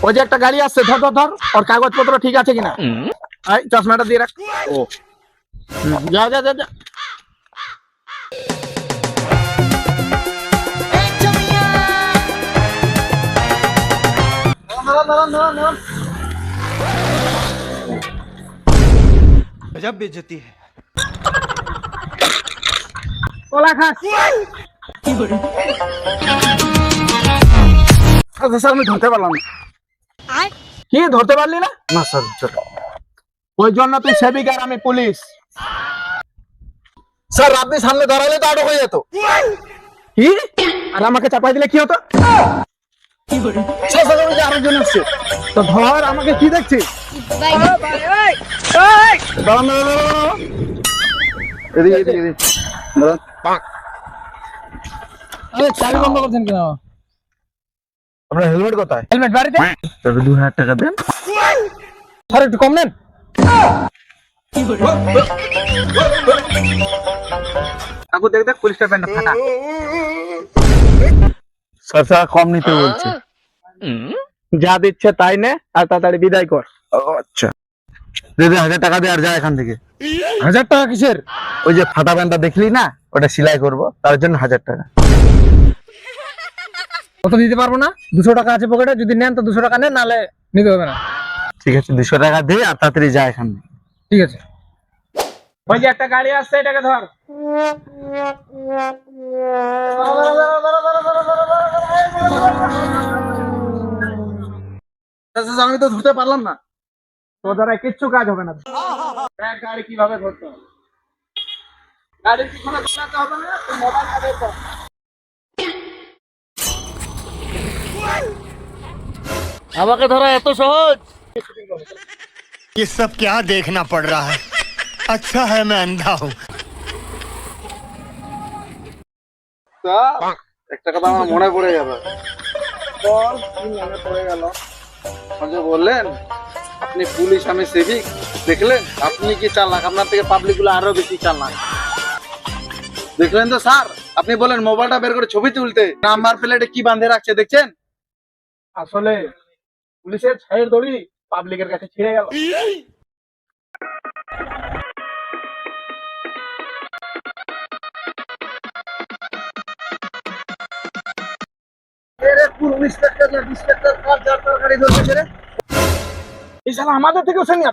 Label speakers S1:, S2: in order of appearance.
S1: ওই যে একটা গাড়ি আসছে, ধর ধর ধর, ওর কাগজপত্র ঠিক আছে কিনা। এই চশমাটা দিয়ে রাখ। ও যা যা যা যা।
S2: गजब बेइज्जती है।
S1: কলা খাস। আচ্ছা স্যার, আমি ধরতে পারলাম না। কি ধরতে পারলি না?
S2: ना सर
S1: ওই জন্য তুই সেবিক আর আমি পুলিশ।
S2: सर আপনি সামনে দাঁড়ালে তো আটক হয়ে যেত।
S1: কি? আর আমাকে চাপাই দিলে কি হতো?
S2: স্যার ওই যে আরেকজন আসছে।
S1: তো ধর, আমাকে কি দেখছিস?
S2: দাঁড়ান দাঁড়ান, দাঁড়ান। এদিকে এদিকে এদিকে দাঁড়ান।
S1: আরে চাবি বন্ধ করছেন কেন?
S2: আপনার হেলমেট কোথায়?
S1: হেলমেট বাড়িতে।
S2: তবে 2000 টাকা দেন।
S1: স্যার একটু কম নেন। কাকু দেখ দেখ, পুলিশটা প্যান্টটা ফাটা।
S2: স্যার স্যার কম নিতে বলছে।
S1: যা দিচ্ছে তাই নে, আর তাড়াতাড়ি বিদায় কর।
S2: আচ্ছা দিদি 1000 টাকা দে আর যা এখান থেকে।
S1: 1000 টাকা কিসের?
S2: ওই যে ফাটা প্যান্টটা দেখলি না, ওটা সেলাই করব, তার জন্য 1000 টাকা।
S1: কত দিতে পারবো না। 200 টাকা আছে পকেটে, যদি নেন তো 200 টাকা নেন, নালে নিতে হবে না।
S2: ঠিক আছে 200 টাকা দে আর তাড়াতাড়ি যা এখান থেকে।
S1: ঠিক আছে। ওই যে একটা গাড়ি আসছে, এটাকে ধর।
S2: আমি তো ধরতে পারলাম না।
S1: তোর দ্বারা কিচ্ছু কাজ হবে না। দেখ গাড়ি কিভাবে ধরতে হবে। গাড়ির পিছনে দৌড়াতে হবে না, তুই মোবাইলটা বের কর।
S2: আমাকে ধরা এত সহজ?
S3: ये सब क्या देखना पड़ रहा है। अच्छा है मैं अंधा हूँ।
S2: একটা কথা আমার মনে পড়ে গেল।
S1: বল, কি মনে পড়ে গেল?
S2: যে বললেন আপনি পুলিশ আমি সিভিক, দেখলেন আপনি কি চালাক, আপনার থেকে পাবলিক গুলো আরো বেশি চালাক। দেখলেন তো স্যার, আপনি বলেন মোবাইলটা বের করে ছবি তুলতে, নাম্বার প্লেটে কি বাঁধে রাখছে দেখছেন?
S1: আসলে পুলিশের ছায়ের দড়ি পাবলিকের কাছে ছিঁড়ে গেল। এই শালা আমাদের থেকেও সঙ্গে